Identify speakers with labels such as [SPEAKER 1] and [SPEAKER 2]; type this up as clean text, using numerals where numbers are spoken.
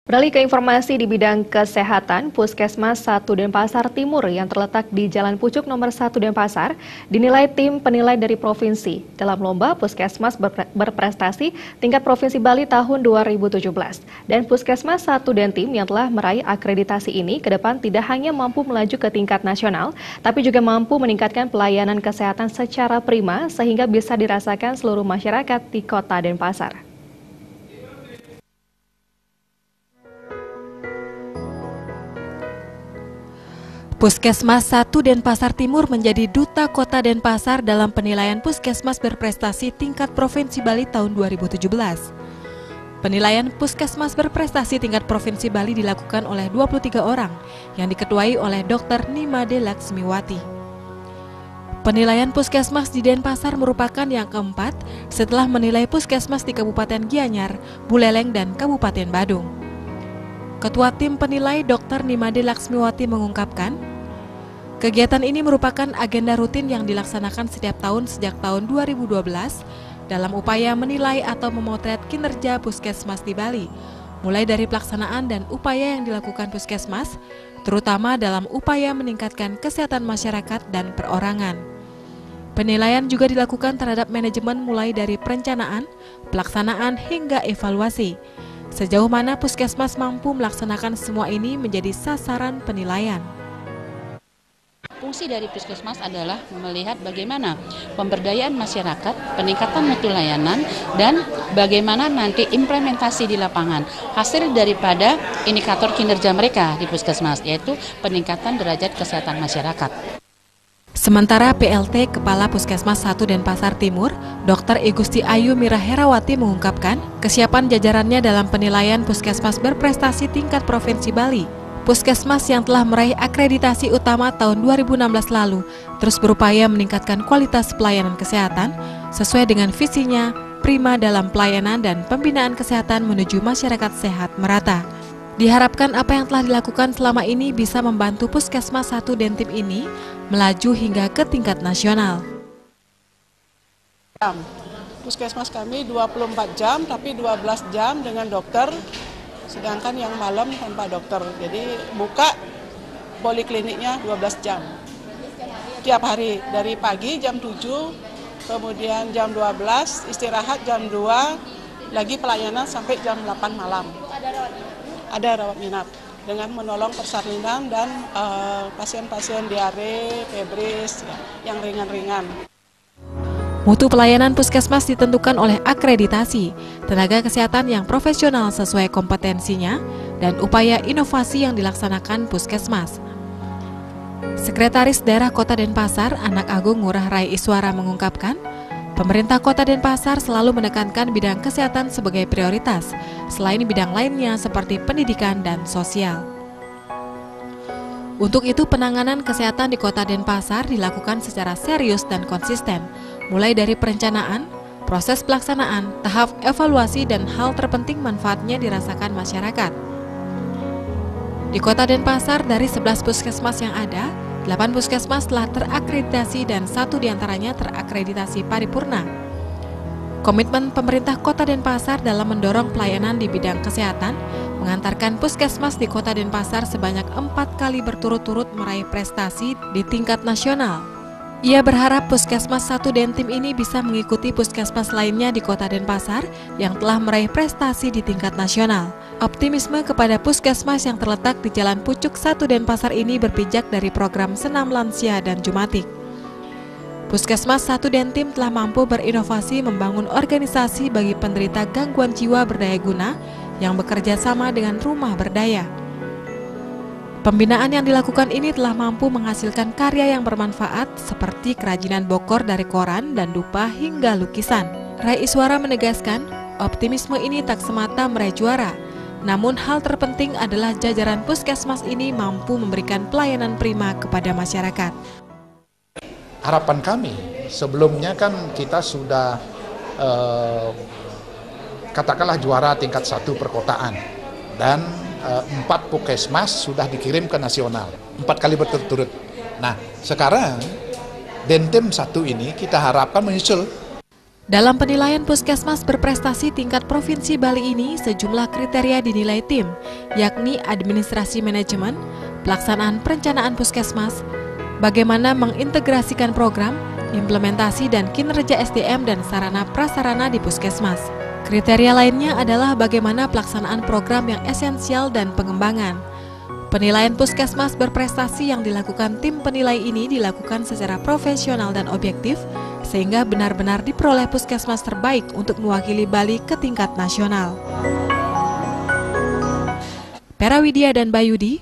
[SPEAKER 1] Beralih ke informasi di bidang kesehatan, Puskesmas 1 Denpasar Timur yang terletak di Jalan Pucuk nomor 1 Denpasar dinilai tim penilai dari provinsi dalam lomba Puskesmas berprestasi tingkat Provinsi Bali tahun 2017. Dan Puskesmas 1 Dentim yang telah meraih akreditasi ini ke depan tidak hanya mampu melaju ke tingkat nasional, tapi juga mampu meningkatkan pelayanan kesehatan secara prima sehingga bisa dirasakan seluruh masyarakat di Kota Denpasar.
[SPEAKER 2] Puskesmas 1 Denpasar Timur menjadi duta Kota Denpasar dalam penilaian Puskesmas berprestasi tingkat Provinsi Bali tahun 2017. Penilaian Puskesmas berprestasi tingkat Provinsi Bali dilakukan oleh 23 orang yang diketuai oleh Dr. Nimade Laksmiwati. Penilaian Puskesmas di Denpasar merupakan yang keempat setelah menilai Puskesmas di Kabupaten Gianyar, Buleleng, dan Kabupaten Badung. Ketua tim penilai Dr. Nimade Laksmiwati mengungkapkan, kegiatan ini merupakan agenda rutin yang dilaksanakan setiap tahun sejak tahun 2012 dalam upaya menilai atau memotret kinerja Puskesmas di Bali, mulai dari pelaksanaan dan upaya yang dilakukan Puskesmas, terutama dalam upaya meningkatkan kesehatan masyarakat dan perorangan. Penilaian juga dilakukan terhadap manajemen mulai dari perencanaan, pelaksanaan hingga evaluasi. Sejauh mana Puskesmas mampu melaksanakan semua ini menjadi sasaran penilaian.
[SPEAKER 3] Fungsi dari Puskesmas adalah melihat bagaimana pemberdayaan masyarakat, peningkatan mutu layanan, dan bagaimana nanti implementasi di lapangan. Hasil daripada indikator kinerja mereka di Puskesmas, yaitu peningkatan derajat kesehatan masyarakat.
[SPEAKER 2] Sementara PLT Kepala Puskesmas 1 Denpasar Timur, Dr. Igusti Ayu Mira Herawati mengungkapkan kesiapan jajarannya dalam penilaian Puskesmas berprestasi tingkat Provinsi Bali. Puskesmas yang telah meraih akreditasi utama tahun 2016 lalu terus berupaya meningkatkan kualitas pelayanan kesehatan sesuai dengan visinya prima dalam pelayanan dan pembinaan kesehatan menuju masyarakat sehat merata. Diharapkan apa yang telah dilakukan selama ini bisa membantu Puskesmas 1 Dentim ini melaju hingga ke tingkat nasional.
[SPEAKER 4] Puskesmas kami 24 jam, tapi 12 jam dengan dokter, sedangkan yang malam tanpa dokter. Jadi buka polikliniknya 12 jam. Tiap hari, dari pagi jam 7, kemudian jam 12, istirahat jam 2, lagi pelayanan sampai jam 8 malam. Ada rawat inap dengan menolong persalinan dan pasien-pasien diare, febris, yang ringan-ringan.
[SPEAKER 2] Mutu pelayanan Puskesmas ditentukan oleh akreditasi, tenaga kesehatan yang profesional sesuai kompetensinya, dan upaya inovasi yang dilaksanakan Puskesmas. Sekretaris Daerah Kota Denpasar, Anak Agung Ngurah Rai Iswara mengungkapkan, pemerintah Kota Denpasar selalu menekankan bidang kesehatan sebagai prioritas, selain bidang lainnya seperti pendidikan dan sosial. Untuk itu, penanganan kesehatan di Kota Denpasar dilakukan secara serius dan konsisten, mulai dari perencanaan, proses pelaksanaan, tahap evaluasi, dan hal terpenting manfaatnya dirasakan masyarakat. Di Kota Denpasar, dari 11 puskesmas yang ada, 8 puskesmas telah terakreditasi dan 1 diantaranya terakreditasi paripurna. Komitmen pemerintah Kota Denpasar dalam mendorong pelayanan di bidang kesehatan mengantarkan puskesmas di Kota Denpasar sebanyak 4 kali berturut-turut meraih prestasi di tingkat nasional. Ia berharap Puskesmas 1 Dentim ini bisa mengikuti puskesmas lainnya di Kota Denpasar yang telah meraih prestasi di tingkat nasional. Optimisme kepada puskesmas yang terletak di Jalan Pucuk 1 Denpasar ini berpijak dari program Senam Lansia dan Jumatik. Puskesmas 1 Dentim telah mampu berinovasi membangun organisasi bagi penderita gangguan jiwa berdaya guna yang bekerja sama dengan rumah berdaya. Pembinaan yang dilakukan ini telah mampu menghasilkan karya yang bermanfaat seperti kerajinan bokor dari koran dan dupa hingga lukisan. Rai Iswara menegaskan, optimisme ini tak semata meraih juara, namun hal terpenting adalah jajaran puskesmas ini mampu memberikan pelayanan prima kepada masyarakat.
[SPEAKER 5] Harapan kami, sebelumnya kan kita sudah katakanlah juara tingkat 1 perkotaan dan 4 puskesmas sudah dikirim ke nasional 4 kali berturut-turut. Nah sekarang Dentim 1 ini kita harapkan menyusul.
[SPEAKER 2] Dalam penilaian puskesmas berprestasi tingkat Provinsi Bali ini, sejumlah kriteria dinilai tim, yakni administrasi manajemen, pelaksanaan perencanaan puskesmas, bagaimana mengintegrasikan program, implementasi dan kinerja SDM dan sarana prasarana di puskesmas. Kriteria lainnya adalah bagaimana pelaksanaan program yang esensial dan pengembangan. Penilaian puskesmas berprestasi yang dilakukan tim penilai ini dilakukan secara profesional dan objektif, sehingga benar-benar diperoleh puskesmas terbaik untuk mewakili Bali ke tingkat nasional. Pera Widya dan Bayudi,